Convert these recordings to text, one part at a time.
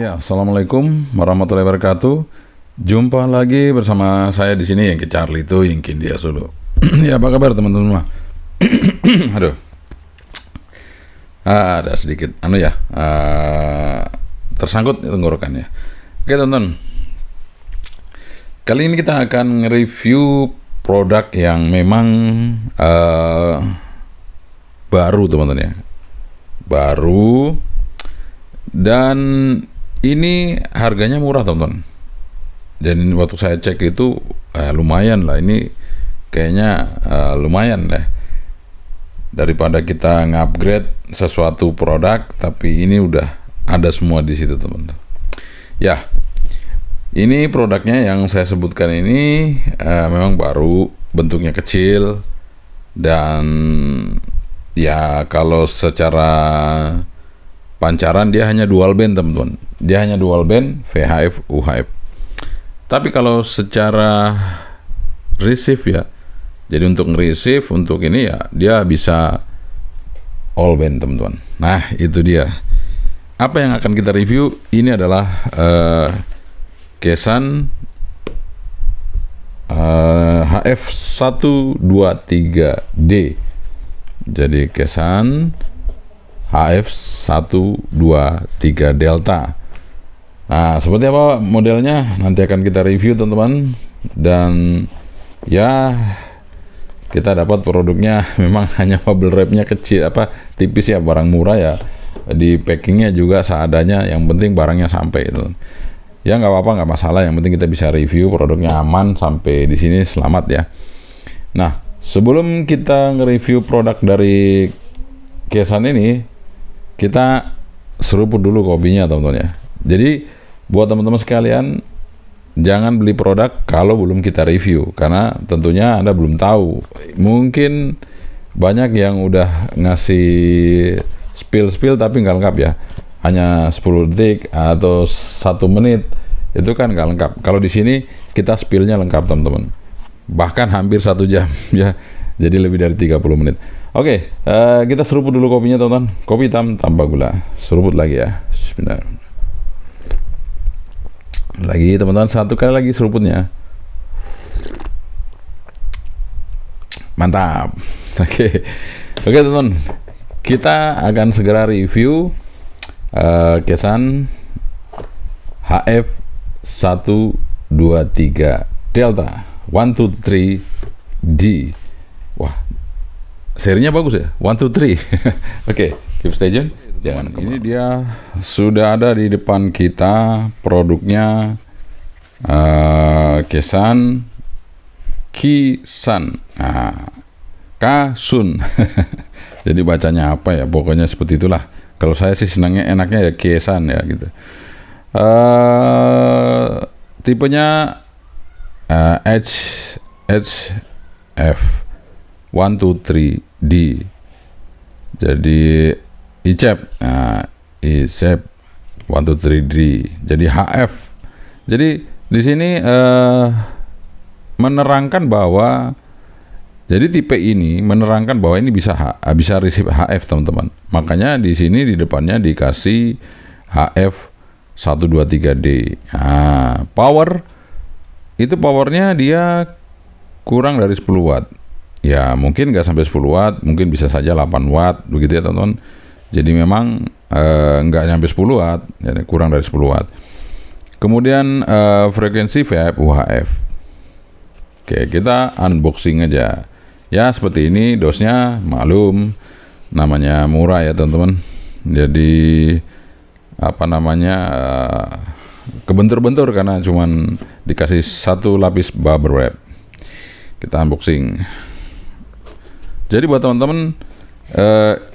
Ya, assalamualaikum warahmatullahi wabarakatuh. Jumpa lagi bersama saya di sini Yangki Charlie itu Yangki dia Solo. Ya, apa kabar teman-teman semua? Aduh, ada sedikit tersangkut tenggorokannya. Oke teman-teman, kali ini kita akan nge-review produk yang memang baru teman-teman ya, baru. Dan ini harganya murah teman-teman. Dan waktu saya cek itu lumayan lah. Ini kayaknya lumayan lah. Daripada kita nge-upgrade sesuatu produk, tapi ini udah ada semua di situ teman-teman. Ya, ini produknya yang saya sebutkan ini memang baru, bentuknya kecil, dan ya kalau secara pancaran dia hanya dual band teman-teman. Dia hanya dual band VHF UHF. Tapi kalau secara receive ya, jadi untuk nge-receive untuk ini ya dia bisa all band teman-teman. Nah itu dia. Apa yang akan kita review ini adalah kesan HF123D. Jadi kesan HF123 Delta. Nah, seperti apa modelnya nanti akan kita review teman-teman. Dan ya kita dapat produknya memang hanya bubble wrapnya kecil, tipis ya, barang murah ya. Di packingnya juga seadanya, yang penting barangnya sampai itu. Ya nggak apa-apa, nggak masalah, yang penting kita bisa review produknya aman sampai di sini selamat ya. Nah, sebelum kita nge-review produk dari kesan ini, kita seruput dulu kopinya teman-teman ya. Jadi buat teman-teman sekalian, jangan beli produk kalau belum kita review, karena tentunya Anda belum tahu. Mungkin banyak yang udah ngasih spill tapi nggak lengkap ya, hanya 10 detik atau 1 menit, itu kan nggak lengkap. Kalau di sini kita spillnya lengkap teman-teman, bahkan hampir 1 jam ya, jadi lebih dari 30 menit. Oke, kita seruput dulu kopinya teman-teman. Kopi hitam tanpa gula. Seruput lagi ya. Sebentar. Lagi teman-teman, 1 kali lagi seruputnya. Mantap. Oke teman-teman, kita akan segera review kesan HF123 Delta 123D. Wah, serinya bagus ya, 123. Oke, keep stay tune. Jangan kemana. Ini dia sudah ada di depan kita produknya, kesan Kisan, Kasun. Jadi bacanya apa ya? Pokoknya seperti itulah. Kalau saya sih enaknya ya Kesan ya gitu. Tipenya HF 123D. Jadi ICEP, ICEP 123D. Jadi HF. Jadi di sini menerangkan bahwa, jadi tipe ini menerangkan bahwa ini bisa receive HF teman-teman. Makanya di sini di depannya dikasih HF 123D. Power itu, powernya dia kurang dari 10 watt. Ya mungkin nggak sampai 10 watt, mungkin bisa saja 8 watt begitu ya teman-teman. Jadi memang nggak sampai 10 watt, jadi kurang dari 10 watt. Kemudian frekuensi VHF UHF. Oke, kita unboxing aja. Ya seperti ini, dosnya maklum, namanya murah ya teman-teman. Jadi kebentur-bentur karena cuman dikasih 1 lapis bubble wrap. Kita unboxing. Jadi buat teman-teman,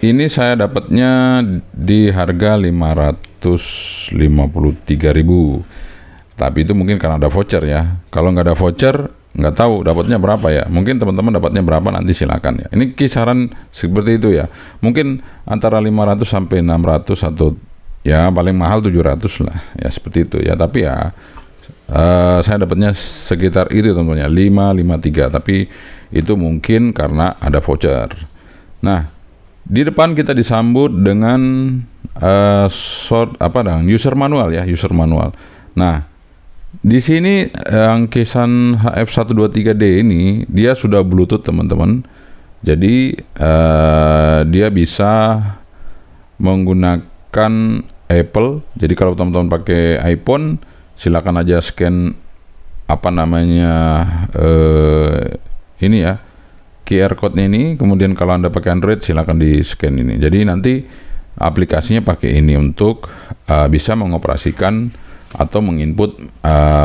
ini saya dapatnya di harga 553.000. Tapi itu mungkin karena ada voucher ya. Kalau nggak ada voucher, nggak tahu dapatnya berapa ya. Mungkin teman-teman dapatnya berapa nanti silakan ya. Ini kisaran seperti itu ya. Mungkin antara 500 sampai 600 atau ya paling mahal 700 lah. Ya seperti itu ya. Tapi ya saya dapatnya sekitar itu teman-teman ya, 553. Tapi itu mungkin karena ada voucher. Nah, Di depan kita disambut dengan user manual ya, user manual. Nah, di sini yang Kisan HF123D ini dia sudah Bluetooth teman-teman. Jadi dia bisa menggunakan Apple. Jadi kalau teman-teman pakai iPhone, silakan aja scan ini ya, QR code-nya ini. Kemudian kalau Anda pakai Android, silakan di scan ini. Jadi nanti aplikasinya pakai ini untuk bisa mengoperasikan atau menginput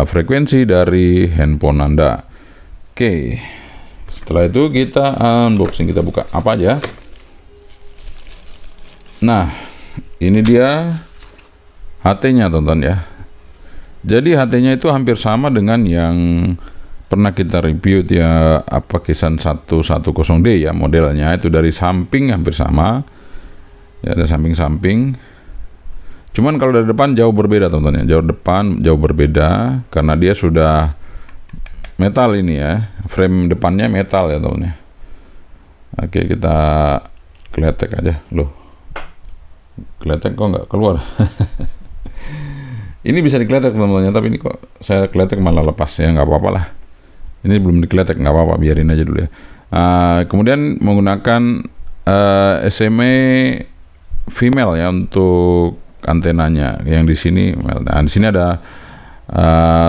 frekuensi dari handphone Anda. Oke, setelah itu kita unboxing, kita buka apa aja. Nah, ini dia HT-nya teman-teman ya. Jadi HT-nya itu hampir sama dengan yang pernah kita review ya, Kisan 110D ya, modelnya itu dari samping hampir sama. Ya, ada samping-samping. Cuman kalau dari depan jauh berbeda teman-teman ya. Jauh berbeda karena dia sudah metal ini ya. Frame depannya metal ya teman-teman ya. Oke, kita kletek aja. Loh. Kletek kok nggak keluar. Ini bisa dikletek teman-teman, tapi ini kok saya kletek malah lepas ya, nggak apa-apa lah. Ini belum dikletek, nggak apa-apa, biarin aja dulu ya. Kemudian menggunakan SMA female ya untuk antenanya. Yang di sini, nah di sini ada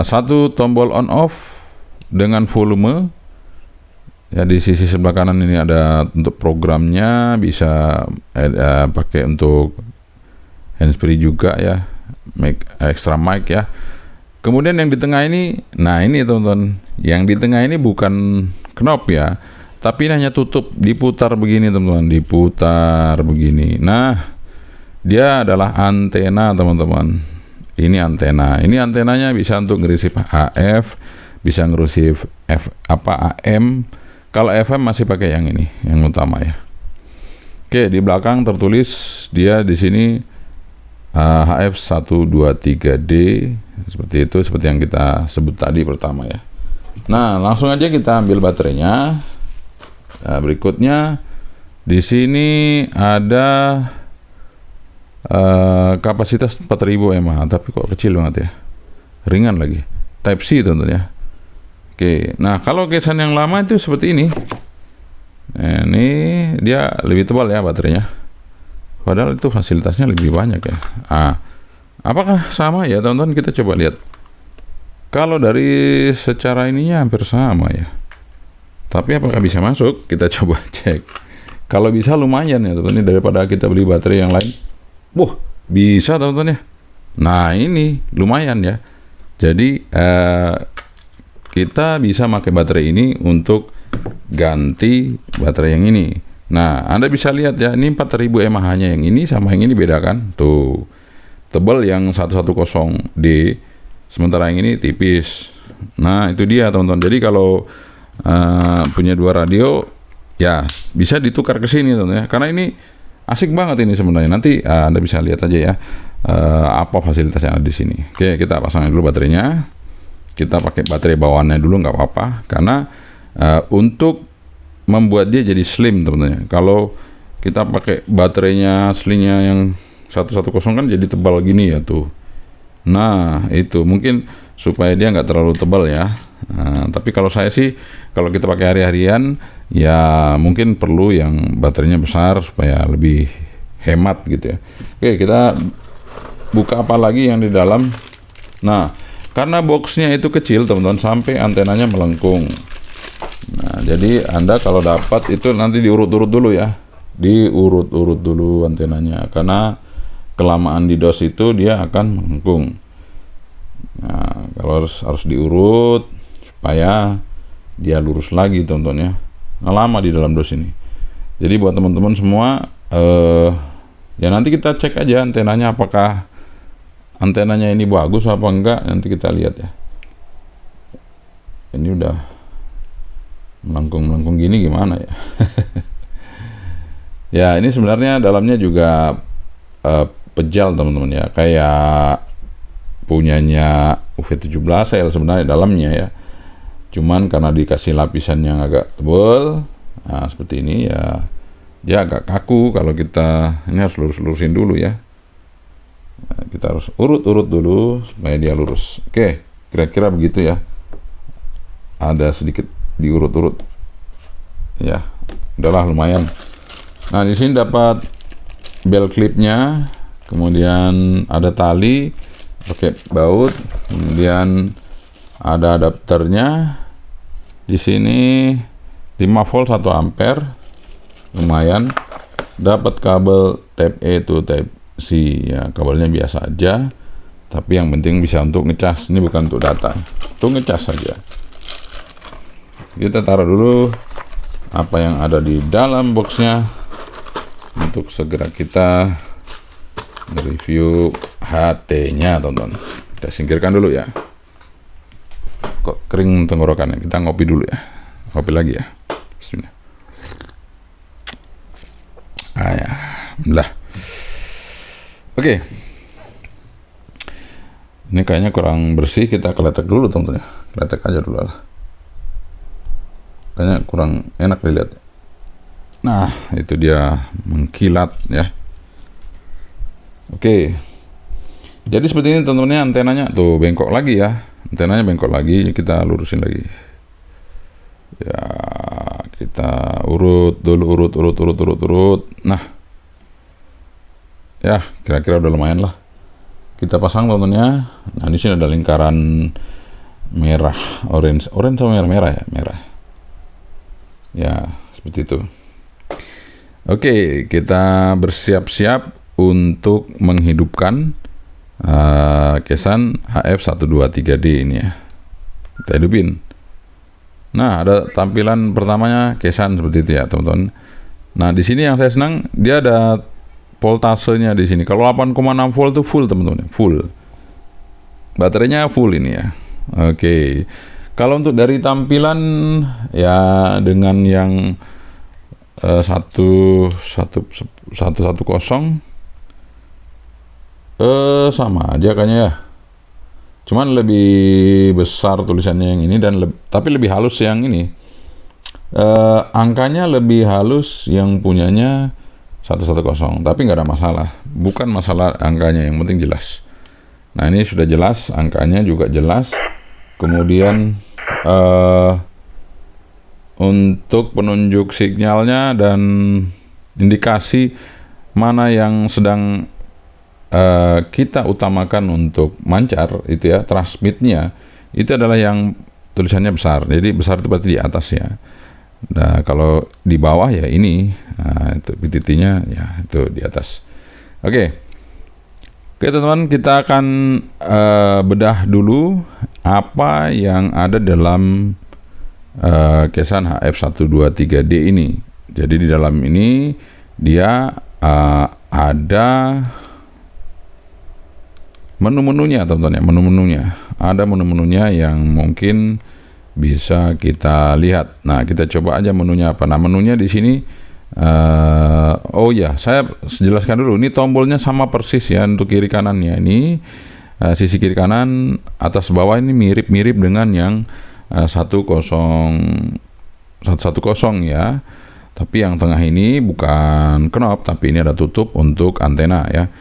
satu tombol on off dengan volume. Ya, di sisi sebelah kanan ini ada untuk programnya, bisa pakai untuk handsfree juga ya, extra mic ya. Kemudian yang di tengah ini, nah ini teman-teman, yang di tengah ini bukan knob ya, tapi hanya tutup, diputar begini teman-teman, diputar begini. Nah, dia adalah antena teman-teman. Ini antena, ini antenanya bisa untuk ngerisip AF, bisa ngerisip AM. Kalau FM masih pakai yang ini, yang utama ya. Oke, di belakang tertulis dia di sini HF123D, seperti itu, seperti yang kita sebut tadi pertama ya. Nah, langsung aja kita ambil baterainya. Nah, berikutnya di sini ada kapasitas 4000 mAh, tapi kok kecil banget ya, ringan lagi. Type C tentunya. Oke, nah kalau Kisan yang lama itu seperti ini. Nah, ini dia lebih tebal ya baterainya. Padahal itu fasilitasnya lebih banyak ya. Apakah sama ya teman-teman? Kita coba lihat. Kalau dari secara ininya hampir sama ya. Tapi apakah bisa masuk? Kita coba cek. Kalau bisa lumayan ya teman-teman, daripada kita beli baterai yang lain. Wah, bisa teman-teman ya. Nah ini lumayan ya. Jadi kita bisa pakai baterai ini untuk ganti baterai yang ini. Nah, Anda bisa lihat ya, ini 4000 mAh-nya yang ini sama yang ini beda kan? Tuh, tebal yang 110D, sementara yang ini tipis. Nah, itu dia teman-teman. Jadi kalau punya dua radio, ya bisa ditukar ke sini teman-teman ya. Karena ini asik banget ini sebenarnya. Nanti Anda bisa lihat aja ya apa fasilitas yang ada di sini. Oke, kita pasang dulu baterainya. Kita pakai baterai bawaannya dulu nggak apa-apa, karena untuk membuat dia jadi slim teman-teman. Kalau kita pakai baterainya aslinya yang 110 kan jadi tebal gini ya tuh. Nah itu mungkin supaya dia nggak terlalu tebal ya. Nah, tapi kalau saya sih, kalau kita pakai hari-harian ya mungkin perlu yang baterainya besar supaya lebih hemat gitu ya. Oke, kita buka apa lagi yang di dalam. Nah, karena boxnya itu kecil teman-teman, sampai antenanya melengkung. Nah, jadi Anda kalau dapat itu nanti diurut-urut dulu ya, diurut-urut dulu antenanya, karena kelamaan di dos itu dia akan melengkung. Nah, kalau harus diurut supaya dia lurus lagi teman-teman ya. Nah, lama di dalam dos ini. Jadi buat teman-teman semua, ya nanti kita cek aja antenanya, apakah antenanya ini bagus apa enggak, nanti kita lihat ya. Ini udah melengkung gini gimana ya. Ya ini sebenarnya dalamnya juga pejal teman-teman ya, kayak punyanya UV17L sebenarnya dalamnya ya. Cuman karena dikasih lapisan yang agak tebal, nah seperti ini ya, dia agak kaku kalau kita ini harus lurus-lurusin dulu ya. Nah, kita harus urut-urut dulu supaya dia lurus. Oke, kira-kira begitu ya. Ada sedikit diurut-urut ya, udahlah lumayan. Nah, di sini dapat bel clipnya, kemudian ada tali pakai baut, kemudian ada adapternya. Di sini 5 volt 1 ampere, lumayan. Dapat kabel Type A to Type C ya, kabelnya biasa aja, tapi yang penting bisa untuk ngecas. Ini bukan untuk data, untuk ngecas saja. Kita taruh dulu apa yang ada di dalam boxnya untuk segera kita review HT-nya, teman-teman. Kita singkirkan dulu ya. Kok kering tenggorokannya? Kita ngopi dulu ya. Ngopi lagi ya. Bismillah. Ya, alhamdulillah. Oke. Ini kayaknya kurang bersih, kita keletek dulu, teman-teman ya. Keletek aja dulu lah. Kayaknya kurang enak dilihat. Nah, itu dia mengkilat ya. Oke. Jadi seperti ini teman-teman, antenanya tuh bengkok lagi ya. Antenanya bengkok lagi, kita lurusin lagi. Ya, kita urut dulu, urut. Nah. Ya, kira-kira udah lumayan lah. Kita pasang teman-teman. Nah, di sini ada lingkaran merah, orange sama merah ya, merah. Ya, seperti itu. Oke, kita bersiap-siap untuk menghidupkan kesan HF123D ini ya. Kita hidupin. Nah, ada tampilan pertamanya kesan seperti itu ya, teman-teman. Nah, di sini yang saya senang, dia ada voltasenya di sini. Kalau 8,6 volt itu full, teman-teman, full. Baterainya full ini ya. Oke. Kalau untuk dari tampilan ya dengan yang 110 sama aja kayaknya ya. Cuman lebih besar tulisannya yang ini dan tapi lebih halus yang ini. Angkanya lebih halus yang punyanya 110, tapi nggak ada masalah. Bukan masalah angkanya, yang penting jelas. Nah, ini sudah jelas, angkanya juga jelas. Kemudian untuk penunjuk sinyalnya dan indikasi mana yang sedang kita utamakan untuk mancar itu ya, transmitnya itu adalah yang tulisannya besar. Jadi besar itu berarti di atas ya. Nah, kalau di bawah ya ini, nah, itu PTT-nya ya itu di atas. Oke, teman-teman, kita akan bedah dulu apa yang ada dalam kesan HF123D ini. Jadi di dalam ini dia ada menu-menunya, teman-teman ya, menu-menunya. Ada menu-menunya yang mungkin bisa kita lihat. Nah, kita coba aja menunya apa. Nah, menunya di sini oh ya, saya jelaskan dulu. Ini tombolnya sama persis ya untuk kiri kanannya. Ini sisi kiri kanan atas bawah ini mirip-mirip dengan yang 110 ya. Tapi yang tengah ini bukan knob, tapi ini ada tutup untuk antena ya.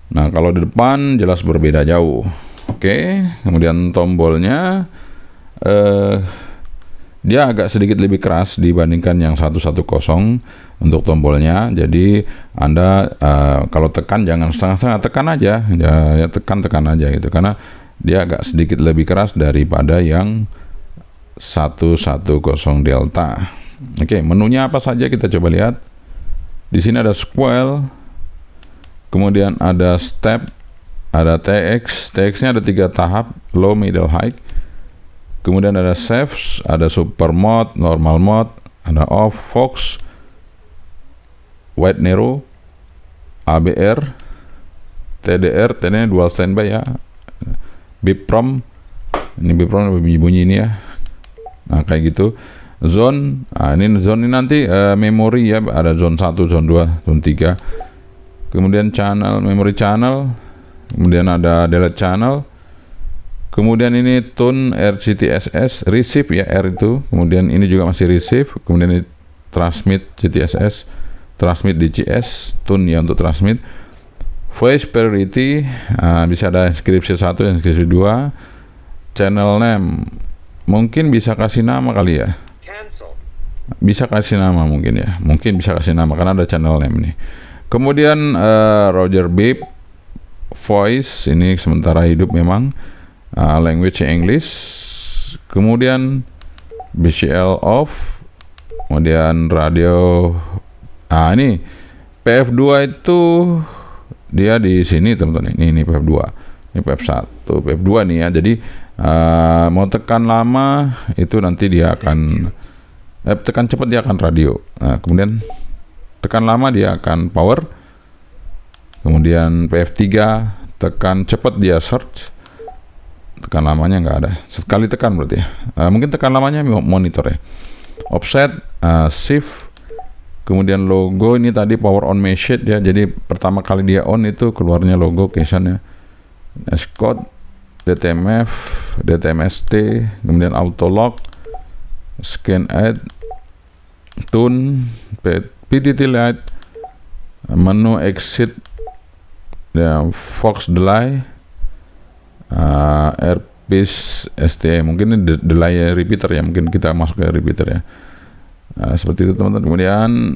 Nah, kalau di depan jelas berbeda jauh. Oke, kemudian tombolnya dia agak sedikit lebih keras dibandingkan yang 110 untuk tombolnya. Jadi Anda kalau tekan jangan setengah-setengah, tekan aja ya, tekan aja gitu, karena dia agak sedikit lebih keras daripada yang 110 delta. Oke, menunya apa saja kita coba lihat. Di sini ada square, kemudian ada step, ada TX. TX-nya ada 3 tahap, low, middle, high. Kemudian ada saves, ada super mode, normal mode, ada off, Fox, wide narrow, ABR, TDR, TDR dual standby ya, beep prom, ini beep prom bunyi-bunyi ini ya. Nah, kayak gitu. Zone, nah ini zone ini nanti memori ya, ada zone 1, zone 2, zone 3. Kemudian channel, memory channel, kemudian ada delete channel. Kemudian ini tune RCTSS, receive ya, R itu. Kemudian ini juga masih receive. Kemudian ini transmit GTSS. transmit DCS, tune ya untuk transmit. Voice priority, bisa ada inskripsi 1, inskripsi 2. Channel name, mungkin bisa kasih nama kali ya. Bisa kasih nama mungkin ya. Mungkin bisa kasih nama karena ada channel name nih. Kemudian Roger Beep, voice ini sementara hidup memang. Language English. Kemudian BCL off. Kemudian radio. Ini PF2 itu dia di sini teman-teman. Ini PF2, ini PF1, PF2 nih ya. Jadi mau tekan lama itu nanti dia akan tekan cepat dia akan radio. Kemudian tekan lama dia akan power. Kemudian PF3 tekan cepat dia search. Tekan lamanya nggak ada. Sekali tekan berarti ya. Mungkin tekan lamanya monitor ya. Offset, shift. Kemudian logo ini tadi power on message ya. Jadi pertama kali dia on itu keluarnya logo kesannya. Code, DTMF, DTMST, kemudian auto lock, scan add, tune, PTT light, menu exit, ya, Fox delay, Airpiece STE, mungkin ini delay repeater ya, mungkin kita masuk ke repeater ya. Seperti itu teman-teman. Kemudian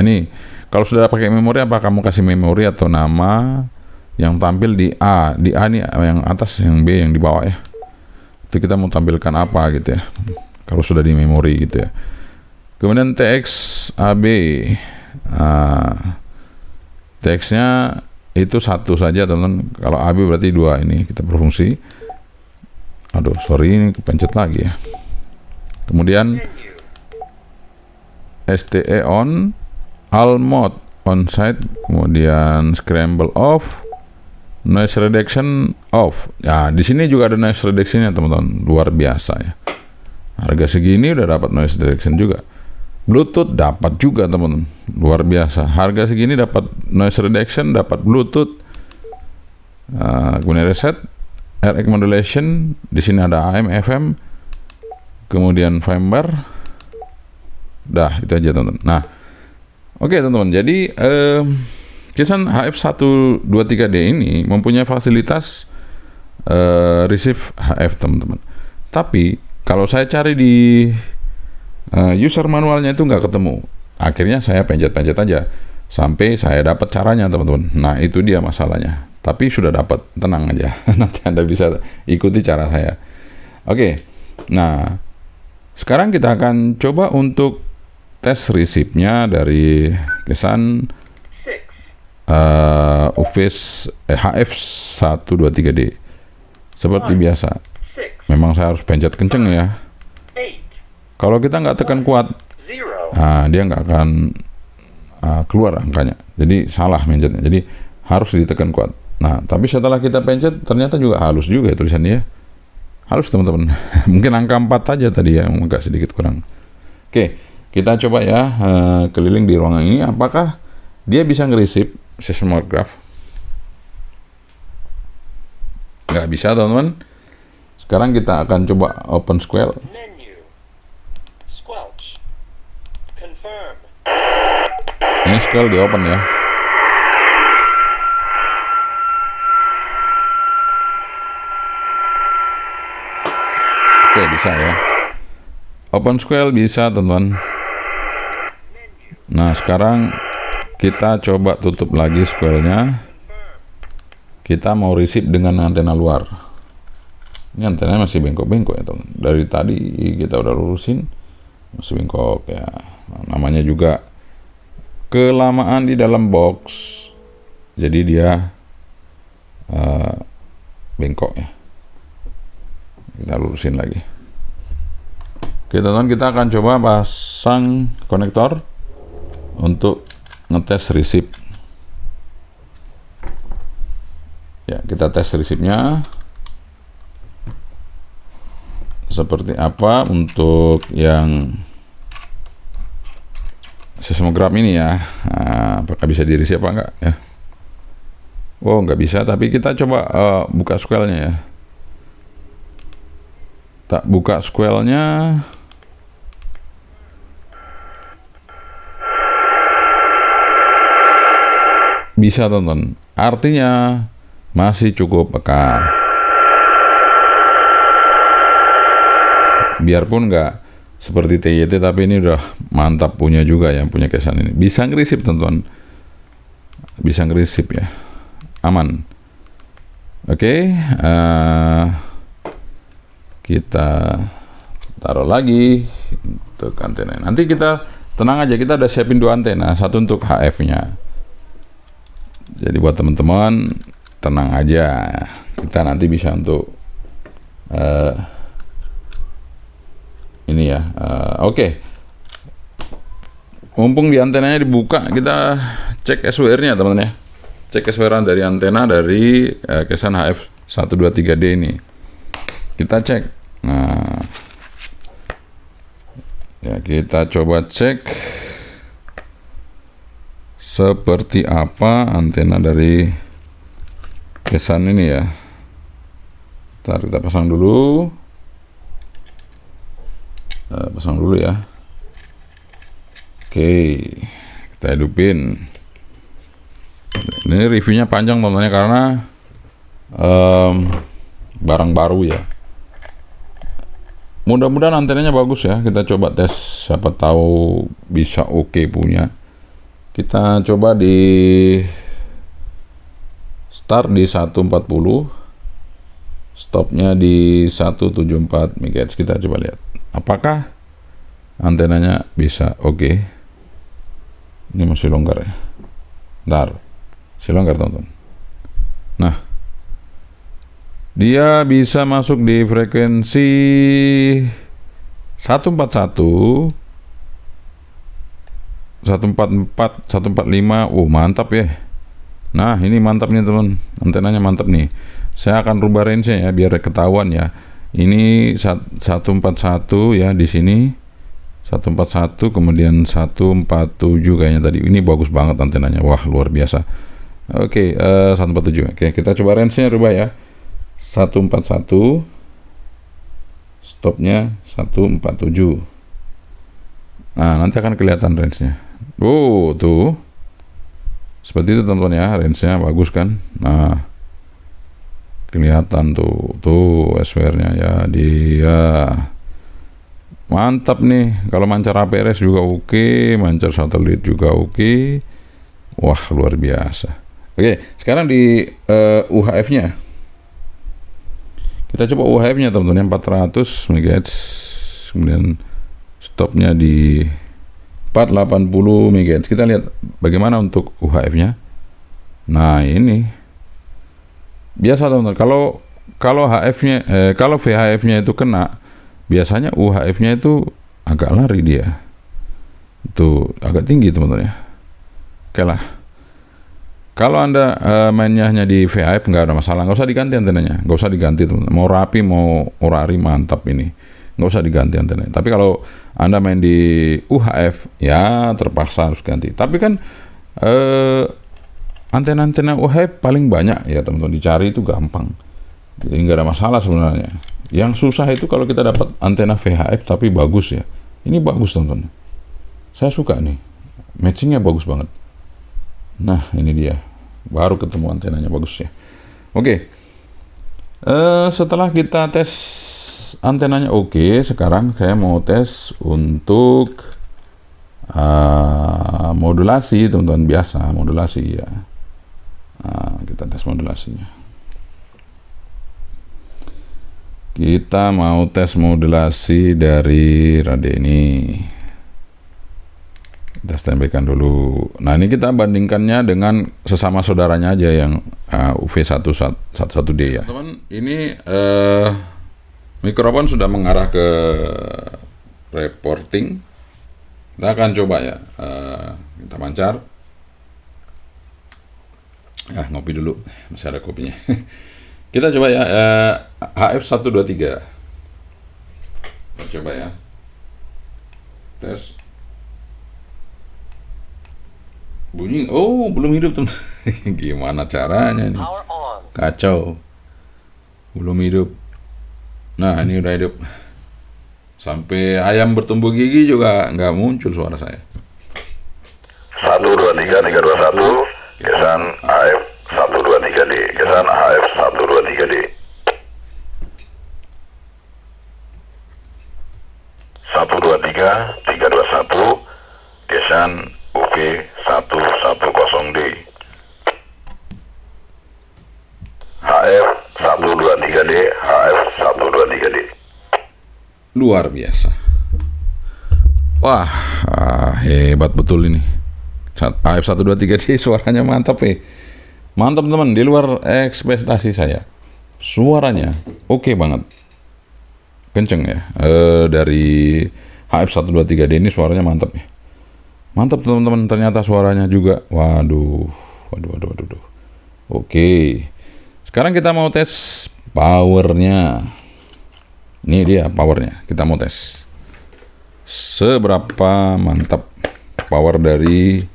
ini kalau sudah pakai memori, apa kamu kasih memori atau nama yang tampil di A nih, yang atas, yang B, yang di bawah ya. Itu kita mau tampilkan apa gitu ya. Kalau sudah di memori gitu ya. Kemudian TX AB, TX-nya itu 1 saja teman-teman. Kalau AB berarti 2. Ini kita berfungsi. Aduh, sorry, ini kepencet lagi ya. Kemudian STE on, all mode on site, kemudian scramble off, noise reduction off. Ya, di sini juga ada noise reduction-nya teman-teman, luar biasa ya. Harga segini udah dapat noise reduction juga. Bluetooth dapat juga teman-teman, luar biasa. Harga segini dapat noise reduction, dapat Bluetooth. Kemudian reset, RX modulation, di sini ada AM, FM. Kemudian firmware, dah itu aja teman-teman. Nah, oke teman-teman. Jadi Kisan HF123D ini mempunyai fasilitas receive HF teman-teman. Tapi kalau saya cari di user manualnya itu nggak ketemu. Akhirnya saya pencet-pencet aja sampai saya dapat caranya teman-teman. Nah itu dia masalahnya. Tapi sudah dapat, tenang aja. Nanti Anda bisa ikuti cara saya. Oke. Nah, sekarang kita akan coba untuk tes receive-nya dari Kisan HF123D. Seperti biasa. Memang saya harus pencet kenceng ya. Kalau kita nggak tekan kuat, dia nggak akan keluar angkanya. Jadi salah pencetnya. Jadi harus ditekan kuat. Nah, tapi setelah kita pencet, ternyata juga halus juga ya tulisannya ya. Halus teman-teman. Mungkin angka 4 aja tadi ya, agak sedikit kurang. Oke, kita coba ya keliling di ruangan ini. Apakah dia bisa nge-receive seismograph? Nggak bisa teman-teman. Sekarang kita akan coba open Squel. Ini Squel di open ya. Oke, bisa ya. Open Squel bisa teman-teman. Nah sekarang kita coba tutup lagi Squelnya. Kita mau receive dengan antena luar. Ini antenanya masih bengkok-bengkok ya teman. Dari tadi kita udah lurusin, masih bengkok ya. Namanya juga kelamaan di dalam box, jadi dia bengkok ya. Kita lurusin lagi. Oke teman-teman, kita akan coba pasang konektor untuk ngetes receive. Ya, kita tes receive-nya seperti apa untuk yang seismogram ini ya. Nah, apakah bisa di receive apa enggak ya? Oh, nggak bisa, tapi kita coba buka Squelnya ya. Tak buka Squelnya. bisa tonton. Artinya masih cukup peka. Biarpun nggak seperti TYT, tapi ini udah mantap punya juga yang punya kesan ini. Bisa ngerisip teman-teman. Bisa ngerisip ya. Aman. Oke, kita taruh lagi untuk antena. Nanti kita tenang aja, kita udah siapin 2 antena, satu untuk HF-nya. Jadi buat teman-teman tenang aja, kita nanti bisa untuk ini ya. Oke. Mumpung di antenanya dibuka, kita cek SWR-nya teman-teman ya. Cek SWR dari antena dari kesan HF123D ini. Kita cek. Nah, ya kita coba cek seperti apa antena dari kesan ini ya. Ntar kita pasang dulu. Pasang dulu ya. Oke, kita hidupin. Ini reviewnya panjang teman-teman karena barang baru ya. Mudah-mudahan antenanya bagus ya. Kita coba tes, siapa tahu bisa oke punya. Kita coba di start di 140, stopnya di 174 MHz. Kita coba lihat apakah antenanya bisa oke. Ini masih longgar ya. Bentar, masih longgar teman-teman. Nah, dia bisa masuk di frekuensi 141, 144, 145. Mantap ya. Nah, ini mantap nih teman, antenanya mantap nih. Saya akan rubah range-nya ya biar ketahuan ya. Ini 141 ya di sini. 141, kemudian 147 kayaknya tadi. Ini bagus banget antenanya. Wah, luar biasa. Oke, 147. Oke, kita coba range-nya rubah ya. 141, stopnya 147. Nah, nanti akan kelihatan range-nya. Tuh. Seperti itu teman-teman ya, range-nya bagus kan. Nah, kelihatan tuh SWR-nya ya, dia mantap nih. Kalau mancar APRS juga oke, mancar satelit juga oke. Wah, luar biasa. Oke, sekarang di UHF-nya. Kita coba UHF-nya teman-teman, 400 MHz. Kemudian stopnya di 480 MHz. Kita lihat bagaimana untuk UHF-nya. Nah, ini biasa teman-teman. Kalau HF-nya kalau VHF-nya itu kena, biasanya UHF-nya itu agak lari dia. Itu agak tinggi teman-teman ya. Oke lah. Kalau Anda mainnya hanya di VHF nggak ada masalah, nggak usah diganti antenanya, nggak usah diganti teman-teman. Mau rapi mau orari mantap ini, nggak usah diganti antenanya. Tapi kalau Anda main di UHF ya terpaksa harus ganti. Tapi kan antena-antena UHF paling banyak ya teman-teman, dicari itu gampang. Jadi nggak ada masalah sebenarnya. Yang susah itu kalau kita dapat antena VHF tapi bagus ya. Ini bagus teman-teman. Saya suka nih. Matchingnya bagus banget. Nah, ini dia. Baru ketemu antenanya bagus ya. Oke. Setelah kita tes antenanya oke, sekarang saya mau tes untuk modulasi teman-teman, biasa modulasi ya. Nah, kita tes modulasinya. Kita mau tes modulasi dari radio ini. Kita standby-kan dulu. Nah, ini kita bandingkannya dengan sesama saudaranya aja yang UV11D ya. Teman-teman, ini mikrofon sudah mengarah ke reporting. Kita akan coba ya. Kita pancar. Ngopi dulu. Masih ada kopinya. Kita coba ya, HF123. Kita coba ya. Tes. Bunyi, belum hidup teman. Gimana caranya nih? Kacau. Belum hidup. Nah, ini udah hidup. Sampai ayam bertumbuh gigi juga nggak muncul suara saya. 1, 2, 3, 3, 2, 1. Kesan AF123D, kesan AF123D. 123-321, kesan UV110D. HF123D, HF123D. Luar biasa. Wah, hebat betul ini. AF123D suaranya mantap Mantap teman, di luar ekspektasi saya. Suaranya oke banget. Kenceng ya. Dari HF123D ini suaranya mantap ya. Mantap teman-teman, ternyata suaranya juga. Waduh. Oke. Sekarang kita mau tes powernya. Ini dia powernya. Kita mau tes seberapa mantap power dari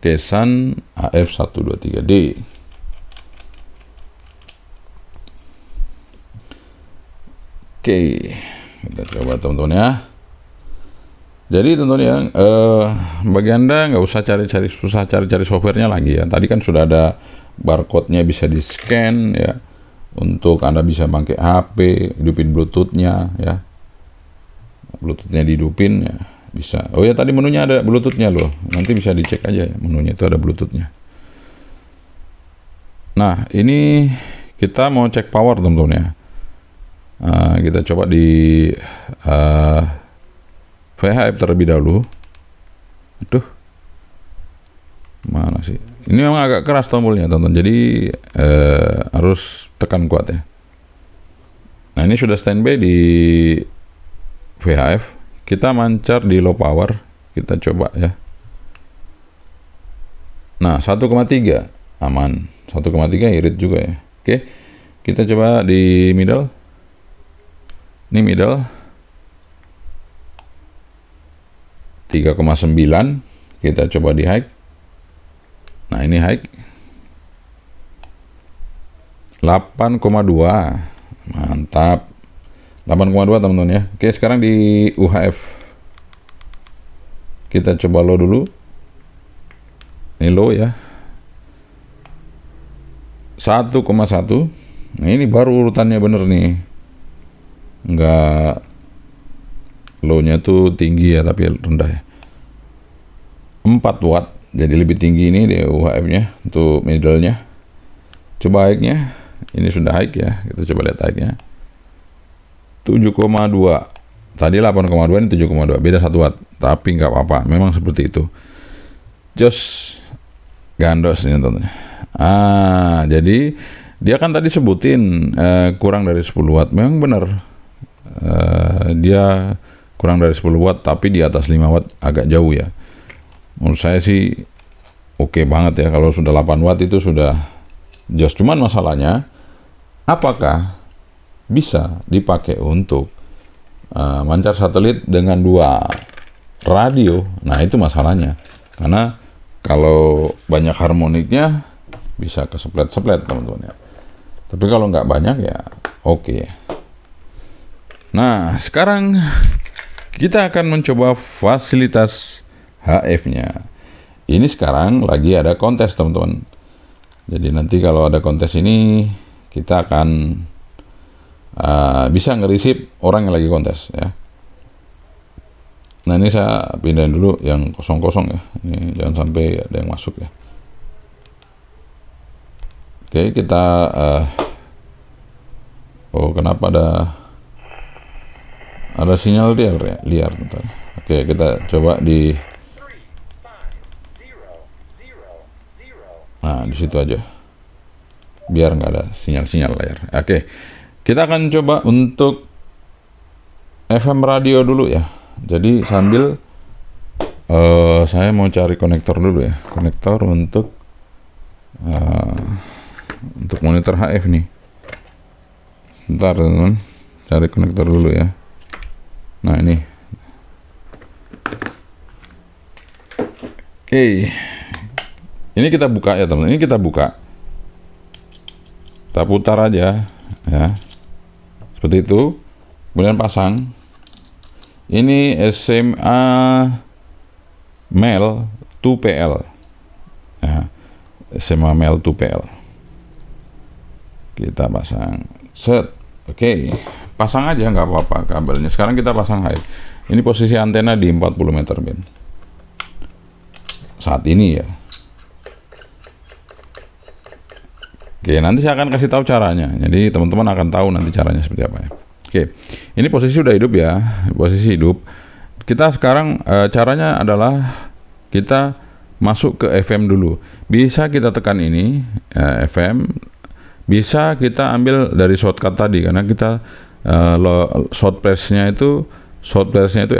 kesan AF123D. Oke, kita coba teman-teman ya. Jadi teman-teman ya, bagi Anda nggak usah susah cari-cari softwarenya lagi ya. Tadi kan sudah ada barcode-nya, bisa di scan ya. Untuk Anda bisa pakai HP, hidupin Bluetooth-nya ya. Bluetooth-nya dihidupin ya, bisa. Oh ya, tadi menunya ada Bluetooth-nya loh. Nanti bisa dicek aja ya, menunya itu ada Bluetooth-nya. Nah, ini kita mau cek power teman-teman ya. Kita coba di VHF terlebih dahulu. Aduh, mana sih? Ini memang agak keras tombolnya teman-teman, jadi harus tekan kuat ya. Nah, ini sudah standby di VHF. Kita mancar di low power, kita coba ya. Nah, 1,3 aman, 1,3 irit juga ya. Oke, kita coba di middle. Ini middle 3,9. Kita coba di high. Nah, ini high 8,2. Mantap. 8,2 teman-teman ya. Oke, sekarang di UHF kita coba low dulu. Ini low ya, 1,1. Nah, ini baru urutannya bener nih, enggak low-nya tuh tinggi ya, tapi rendah ya. 4 watt, jadi lebih tinggi ini di UHF-nya untuk middle-nya. Coba high-nya, ini sudah high ya, kita coba lihat high-nya 7,2. Tadi 8,2, ini 7,2, beda 1 watt, tapi nggak apa-apa, memang seperti itu. Jos gandos ini teman-teman. Jadi dia kan tadi sebutin kurang dari 10 watt, memang benar. Dia kurang dari 10 watt, tapi di atas 5 watt agak jauh ya. Menurut saya sih oke banget ya, kalau sudah 8 watt itu sudah jos. Cuman masalahnya, apakah bisa dipakai untuk mancar satelit dengan 2 radio? Nah, itu masalahnya. Karena kalau banyak harmoniknya bisa keseplet-seplet teman-teman ya. Tapi kalau nggak banyak ya oke. Nah, sekarang kita akan mencoba fasilitas HF-nya. Ini sekarang lagi ada kontes teman-teman. Jadi nanti kalau ada kontes ini, kita akan bisa nge-receive orang yang lagi kontes ya. Nah, ini saya pindahin dulu yang kosong-kosong ya. Ini jangan sampai ada yang masuk ya. Oke, kita oh, kenapa ada sinyal liar bentar. Oke, kita coba di di situ aja. Biar nggak ada sinyal layar. Oke. Kita akan coba untuk FM radio dulu ya. Jadi sambil saya mau cari konektor dulu ya. Konektor untuk monitor HF nih. Bentar teman-teman, cari konektor dulu ya. Nah, ini. Oke. Ini kita buka ya teman-teman. Ini kita buka. Kita putar aja ya. Seperti itu. Kemudian pasang. Ini SMA Mel 2PL. Nah, SMA Mel 2PL. Kita pasang. Set. Oke. Pasang aja nggak apa-apa kabelnya. Sekarang kita pasang high. Ini posisi antena di 40 meter band. Saat ini ya. Oke, nanti saya akan kasih tahu caranya. Jadi teman-teman akan tahu nanti caranya seperti apa ya. Oke, ini posisi sudah hidup ya. Posisi hidup. Kita sekarang caranya adalah kita masuk ke FM dulu. Bisa kita tekan ini FM. Bisa kita ambil dari shortcut tadi karena kita short press-nya itu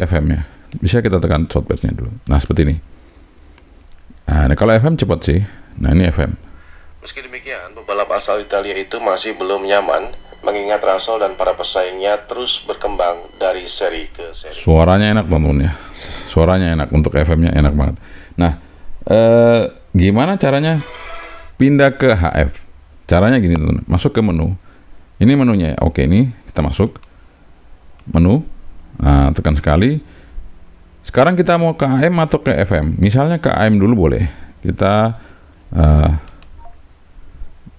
FM ya. Bisa kita tekan short press-nya dulu. Nah, seperti ini. Nah, kalau FM cepat sih. Nah, ini FM. Meski demikian, pebalap asal Italia itu masih belum nyaman mengingat Russell dan para pesaingnya terus berkembang dari seri ke seri. Suaranya enak teman-teman ya. Suaranya enak, untuk FM-nya enak banget. Nah, gimana caranya pindah ke HF? Caranya gini teman-teman, masuk ke menu. Ini menunya ya. Oke, ini kita masuk menu. Nah, tekan sekali. Sekarang kita mau ke AM atau ke FM? Misalnya ke AM dulu boleh. Kita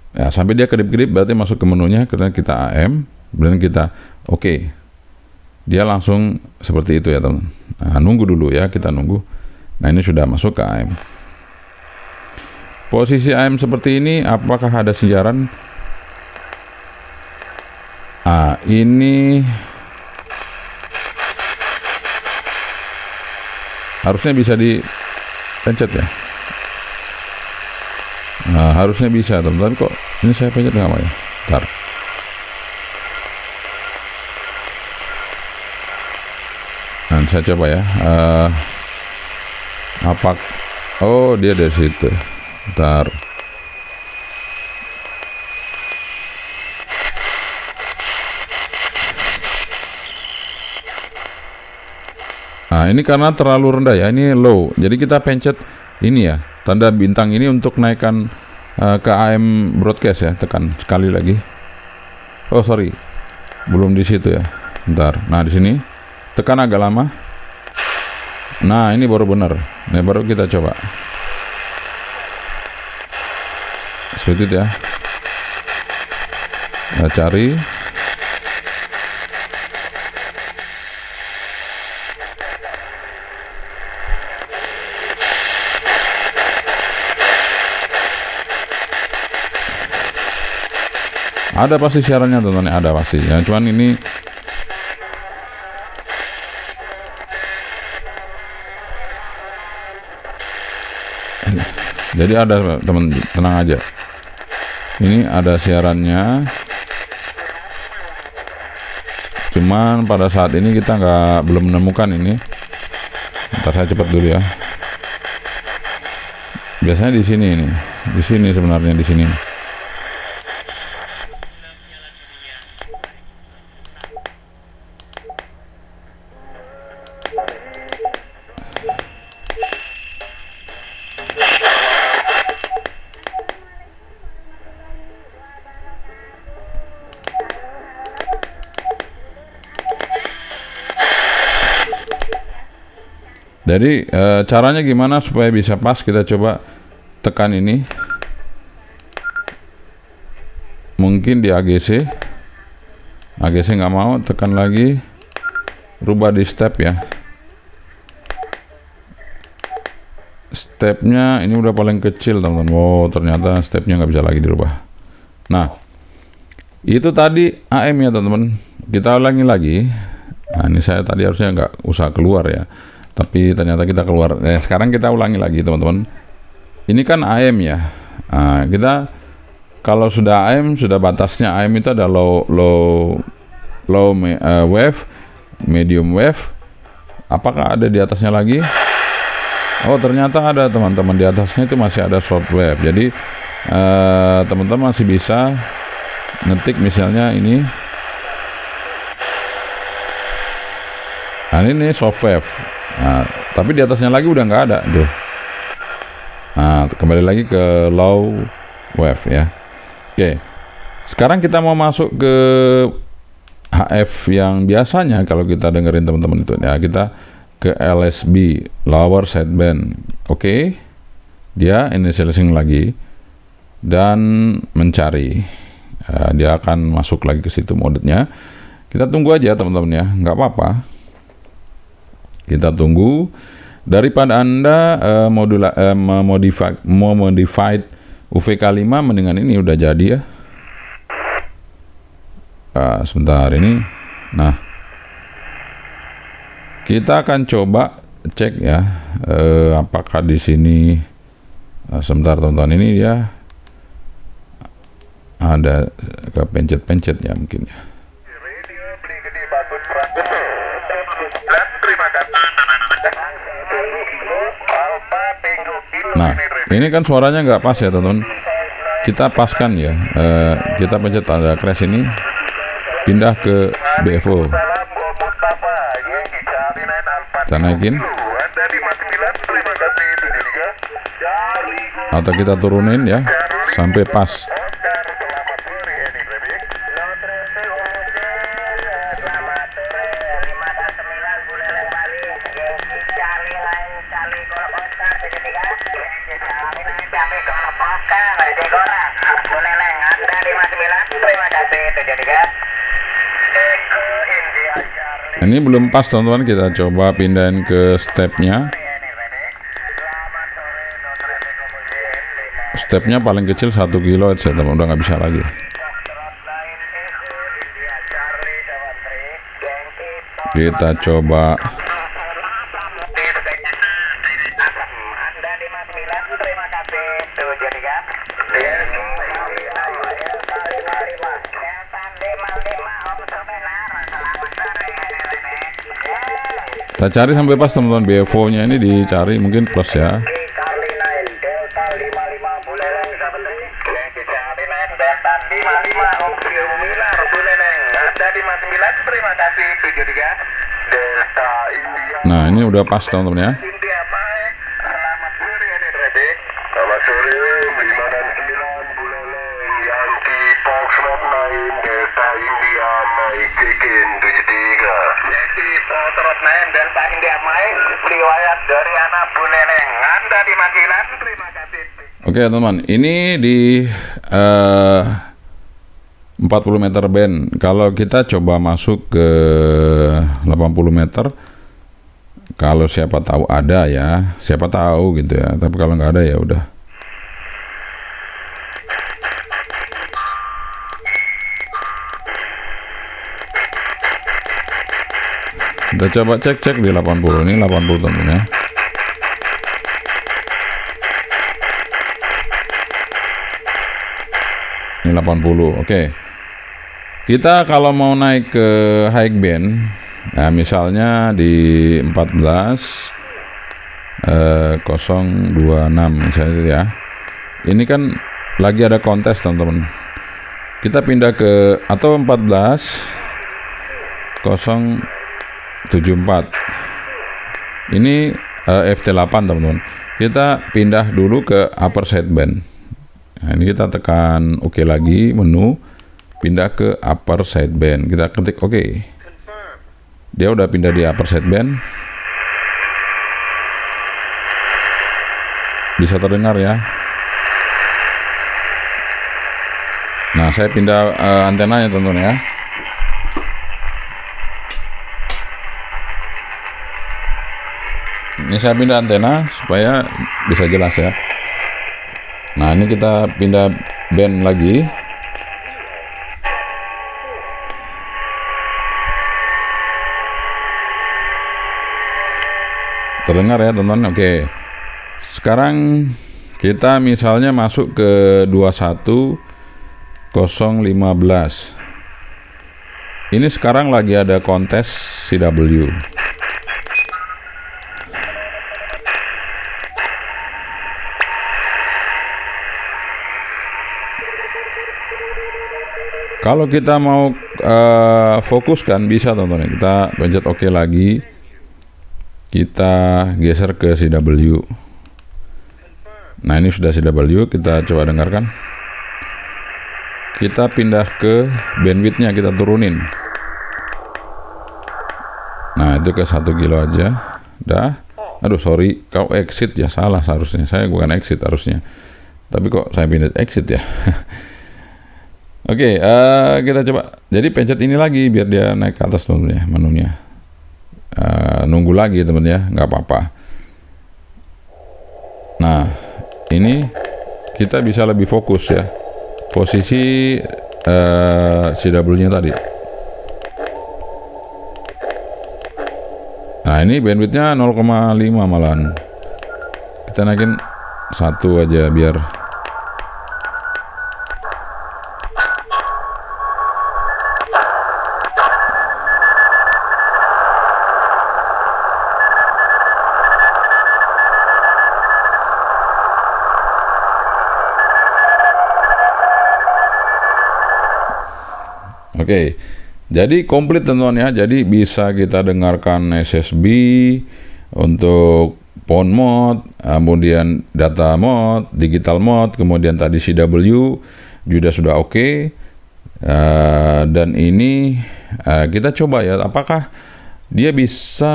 ya, sampai dia kedip-kedip berarti masuk ke menunya, karena kita AM, kemudian kita oke. Dia langsung seperti itu ya teman. Nah, nunggu dulu ya, kita nunggu. Nah, ini sudah masuk ke AM. Posisi AM seperti ini, apakah ada siaran? Ini harusnya bisa dipencet ya. Nah, harusnya bisa teman-teman, kok ini saya pencet nggak mau ya? Ntar. Nah, saya coba ya. Oh, dia dari situ. Ntar. Nah, ini karena terlalu rendah ya, ini low. Jadi kita pencet ini ya, tanda bintang ini untuk naikkan ke AM broadcast ya, tekan sekali lagi. Oh sorry, belum di situ ya. Bentar. Nah, di sini tekan agak lama. Nah, ini baru benar. Nah, baru kita coba. Seperti itu ya. Kita cari. Ada pasti siarannya teman-teman, ada pasti ya. Cuman ini jadi ada teman, tenang aja. Ini ada siarannya. Cuman pada saat ini kita belum menemukan ini. Ntar saya cepat dulu ya. Biasanya di sini ini. Di sini sebenarnya di sini. Jadi caranya gimana supaya bisa pas? Kita coba tekan ini. Mungkin di AGC. AGC nggak mau, tekan lagi. Rubah di step ya. Stepnya ini udah paling kecil teman-teman. Wow, ternyata stepnya nggak bisa lagi dirubah. Nah, itu tadi AM ya teman-teman. Kita ulangi lagi. Nah, ini saya tadi harusnya nggak usah keluar ya. Tapi ternyata kita keluar. Sekarang kita ulangi lagi teman-teman. Ini kan AM ya. Nah, kita kalau sudah AM, sudah batasnya AM itu ada low wave, medium wave. Apakah ada di atasnya lagi? Oh, ternyata ada teman-teman, di atasnya itu masih ada short wave. Jadi teman-teman masih bisa ngetik misalnya ini. Nah, ini soft wave. Nah, tapi di atasnya lagi udah nggak ada tuh. Nah, kembali lagi ke low wave ya. Oke, sekarang kita mau masuk ke HF yang biasanya kalau kita dengerin teman-teman itu ya, kita ke LSB, lower sideband. Oke, dia initializing lagi dan mencari. Dia akan masuk lagi ke situ modenya. Kita tunggu aja teman-teman ya, nggak apa-apa. Kita tunggu. Daripada Anda modified UVK5, mendingan ini udah jadi ya. Sebentar ini. Nah, kita akan coba cek ya, apakah di sini. Sebentar teman-teman, ini dia ada kepencet-pencet ya mungkin ya. Nah, ini kan suaranya nggak pas ya teman-teman. Kita paskan ya. Kita pencet tanda crash ini, pindah ke BFO. Kita naikin. Atau kita turunin ya, sampai pas. Ini belum pas teman-teman, kita coba pindahin ke stepnya. Stepnya paling kecil 1 kHz ya teman, udah nggak bisa lagi. Kita coba. Kita cari sampai pas teman-teman, BFO nya ini dicari mungkin plus ya. Nah, ini udah pas teman-teman ya. Oke teman-teman, ini di 40 meter band. Kalau kita coba masuk ke 80 meter, kalau siapa tahu ada ya, siapa tahu gitu ya. Tapi kalau nggak ada ya udah. Kita coba cek di 80. Ini 80 teman-teman ya. Ini 80. Oke. Kita kalau mau naik ke high band, nah misalnya di 14.026 misalnya ya. Ini kan lagi ada kontes teman-teman. Kita pindah ke atau 14.074. Ini FT8 teman-teman. Kita pindah dulu ke upper sideband. Nah, ini kita tekan OK lagi, menu, pindah ke upper sideband. Kita ketik OK. Dia udah pindah di upper sideband. Bisa terdengar ya. Nah, saya pindah antenanya teman-teman ya. Ini saya pindah antena supaya bisa jelas ya. Nah, ini kita pindah band lagi. Terdengar ya teman-teman. Oke. Sekarang kita misalnya masuk ke 21.015. Ini sekarang lagi ada kontes CW. Kalau kita mau fokuskan bisa teman-teman, kita pencet OK lagi, kita geser ke CW. Nah, ini sudah CW, kita coba dengarkan. Kita pindah ke bandwidthnya, kita turunin. Nah, itu ke 1 kilo aja, udah. Aduh, sorry, kau exit ya, salah seharusnya. Saya bukan exit harusnya. Tapi kok saya pindah exit ya. Oke, kita coba. Jadi pencet ini lagi biar dia naik ke atas teman-teman ya, menunya. Nunggu lagi teman ya, nggak apa-apa. Nah, ini kita bisa lebih fokus ya. Posisi CW-nya tadi. Nah, ini bandwidth-nya 0,5 malahan. Kita naikin 1 aja biar Oke, jadi komplit teman-teman ya. Jadi bisa kita dengarkan SSB untuk phone mode, kemudian data mode, digital mode, kemudian tadi CW juga sudah oke. Dan ini kita coba ya, apakah dia bisa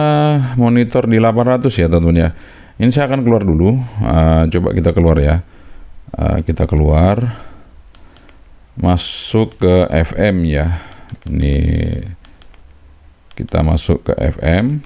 monitor di 800 ya teman-teman ya. Ini saya akan keluar dulu. Coba kita keluar ya. Kita keluar. Masuk ke FM ya. Ini kita masuk ke FM.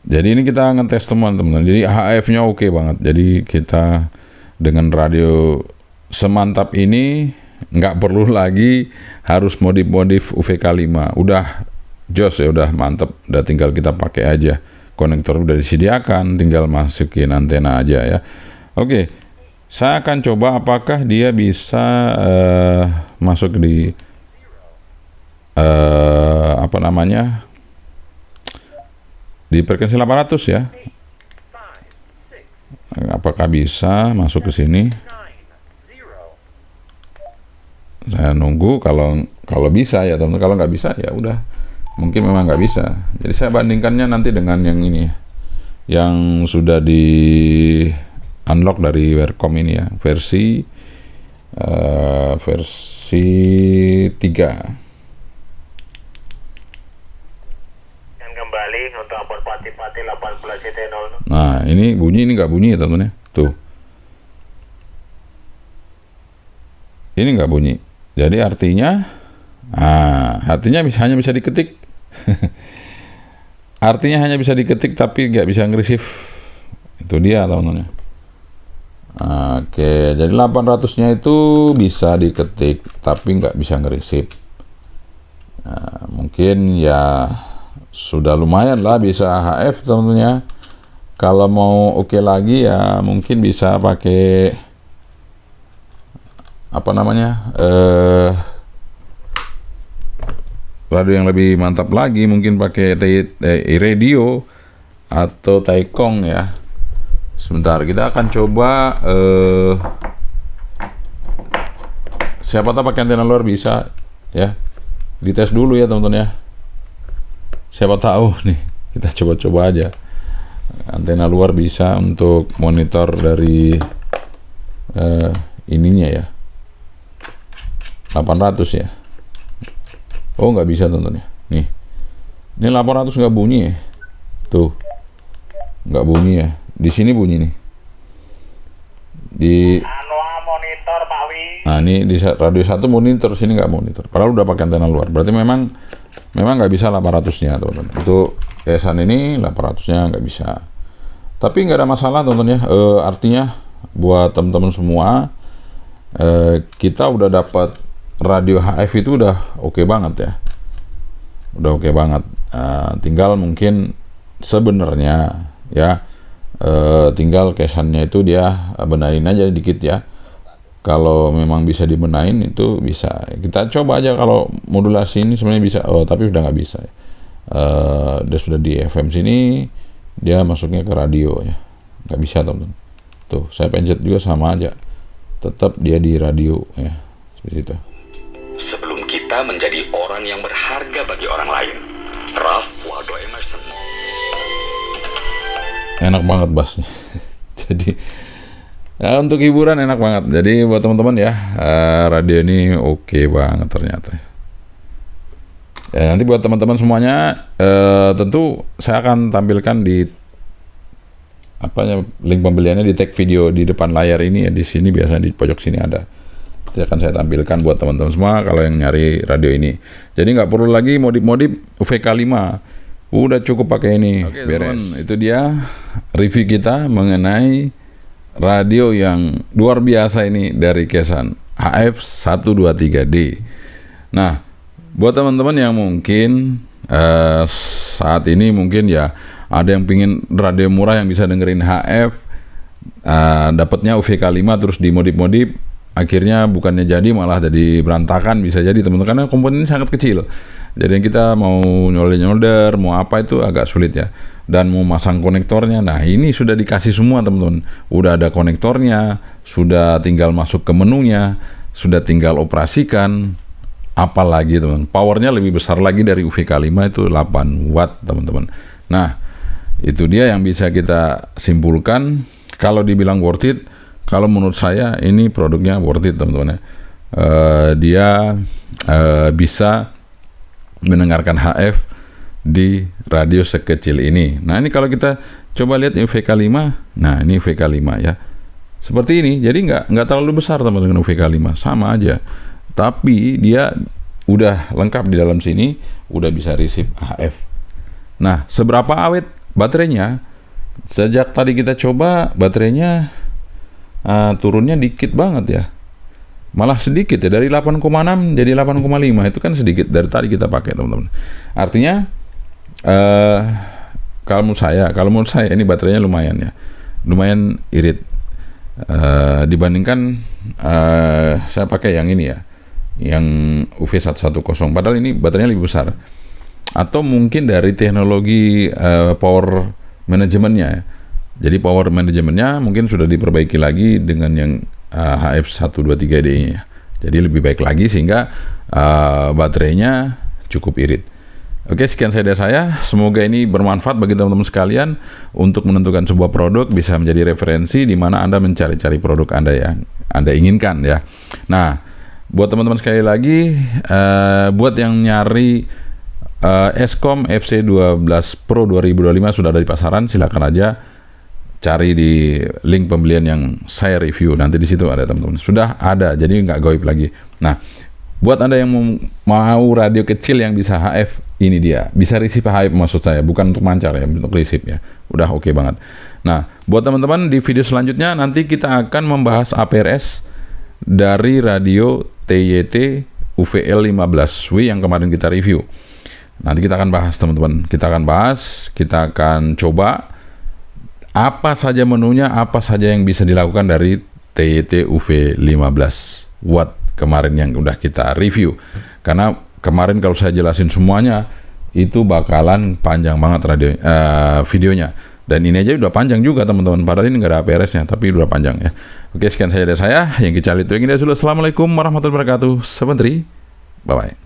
Jadi ini kita ngetes teman-teman. Jadi HF-nya oke banget. Jadi kita dengan radio semantap ini nggak perlu lagi harus modif-modif UVK5. Udah jos ya, udah mantep. Udah tinggal kita pakai aja. Konektor udah disediakan, tinggal masukin antena aja ya. Oke. Saya akan coba apakah dia bisa masuk di apa namanya, di frekuensi 800 ya. Apakah bisa masuk ke sini? Saya nunggu kalau bisa ya teman-teman. Kalau nggak bisa ya udah, mungkin memang nggak bisa. Jadi saya bandingkannya nanti dengan yang ini, yang sudah di unlock dari Welcome ini ya, versi 3. Dan kembali untuk apel pati-pati 18 CT0. Nah, ini bunyi, ini nggak bunyi ya teman-teman ya. Tuh. Ini nggak bunyi. Jadi artinya hanya bisa diketik. Artinya hanya bisa diketik tapi nggak bisa nge-receive. Itu dia teman-teman ya. Oke, jadi 800-nya itu bisa diketik tapi nggak bisa nge-receive. Mungkin ya sudah lumayan lah bisa HF teman-teman ya. Kalau mau oke lagi ya mungkin bisa pakai apa namanya, radio yang lebih mantap lagi, mungkin pakai radio atau Taikong ya. Sebentar, kita akan coba siapa tahu pakai antena luar bisa ya. Dites dulu ya teman-teman ya. Siapa tahu nih, kita coba-coba aja. Antena luar bisa untuk monitor dari ininya ya. 800 ya. Oh, nggak bisa teman-teman ya. Nih. Ini 800 nggak bunyi ya. Tuh. Nggak bunyi ya. Di sini bunyi nih. Di monitor Pak Wi. Nah, ini di radio 1 monitor, sini nggak monitor. Padahal udah pakai antena luar. Berarti memang nggak bisa 800-nya, teman-teman. Untuk kesan ini 800-nya nggak bisa. Tapi nggak ada masalah, teman-teman ya. Artinya buat teman-teman semua, kita udah dapat radio HF itu udah oke banget ya. Udah oke banget. Tinggal mungkin sebenarnya ya, tinggal kesannya itu dia benahin aja dikit ya. Kalau memang bisa dibenahin itu bisa. Kita coba aja kalau modulasi ini sebenarnya bisa. Oh, tapi udah nggak bisa. Dia sudah di FM sini, dia masuknya ke radio ya. Nggak bisa teman-teman. Tuh, saya pencet juga sama aja. Tetap dia di radio ya. Seperti itu. Sebelum kita menjadi orang yang berharga bagi orang lain. Ralph Waldo Emerson. Enak banget bassnya. Jadi ya, untuk hiburan enak banget. Jadi buat teman-teman ya, radio ini oke banget ternyata. Ya, nanti buat teman-teman semuanya, tentu saya akan tampilkan di link pembeliannya di tag video di depan layar ini ya, di sini biasanya di pojok sini ada. Nanti akan saya tampilkan buat teman-teman semua kalau yang nyari radio ini. Jadi nggak perlu lagi modif-modif UVK 5, udah cukup pakai ini. Oke, beres. Teman, itu dia review kita mengenai radio yang luar biasa ini dari Kesan HF123D. Nah, buat teman-teman yang mungkin saat ini mungkin ya ada yang pingin radio murah yang bisa dengerin HF, dapatnya UVK 5 terus dimodif-modif, akhirnya bukannya jadi malah jadi berantakan, bisa jadi teman-teman, karena komponennya sangat kecil. Jadi yang kita mau nyolder mau apa itu agak sulit ya. Dan mau masang konektornya, nah ini sudah dikasih semua teman-teman. Udah ada konektornya, sudah tinggal masuk ke menunya, sudah tinggal operasikan. Apalagi teman, powernya lebih besar lagi dari UVK 5 itu 8 watt teman-teman. Nah, itu dia yang bisa kita simpulkan. Kalau dibilang worth it, kalau menurut saya ini produknya worth it teman-teman ya. Dia bisa mendengarkan HF di radio sekecil ini. Nah, ini kalau kita coba lihat UVK 5, nah ini UVK 5 ya. Seperti ini, jadi nggak terlalu besar teman-teman UVK 5, sama aja. Tapi dia udah lengkap di dalam sini, udah bisa receive HF. Nah, seberapa awet baterainya? Sejak tadi kita coba, baterainya turunnya dikit banget ya. Malah sedikit ya, dari 8,6 jadi 8,5, itu kan sedikit dari tadi kita pakai teman-teman. Artinya kalau menurut saya ini baterainya lumayan ya, lumayan irit. Dibandingkan saya pakai yang ini ya, yang UV110, padahal ini baterainya lebih besar. Atau mungkin dari teknologi power manajemennya ya. Jadi power manajemennya mungkin sudah diperbaiki lagi dengan yang HF123D nya. Jadi lebih baik lagi sehingga baterainya cukup irit. Oke, sekian dari saya. Semoga ini bermanfaat bagi teman-teman sekalian untuk menentukan sebuah produk, bisa menjadi referensi di mana Anda mencari-cari produk Anda yang Anda inginkan ya. Nah, buat teman-teman sekali lagi, buat yang nyari Eskom FC12 Pro 2025 sudah ada di pasaran, silakan aja cari di link pembelian yang saya review. Nanti di situ ada teman-teman. Sudah ada, jadi nggak goib lagi. Nah, buat Anda yang mau radio kecil yang bisa HF, ini dia. Bisa receive HF maksud saya, bukan untuk mancar ya, untuk receive ya. Udah oke banget. Nah, buat teman-teman di video selanjutnya nanti kita akan membahas APRS dari radio TYT UVL 15W yang kemarin kita review. Nanti kita akan bahas teman-teman. Kita akan coba apa saja menunya, apa saja yang bisa dilakukan dari TYT UV15 watt kemarin yang udah kita review. Karena kemarin kalau saya jelasin semuanya itu bakalan panjang banget videonya. Dan ini aja udah panjang juga teman-teman. Padahal ini nggak ada APRS-nya, tapi udah panjang ya. Oke, sekian saja dari saya. Yang Kical itu yang ini. Assalamualaikum warahmatullahi wabarakatuh. Sebentar. Bye-bye.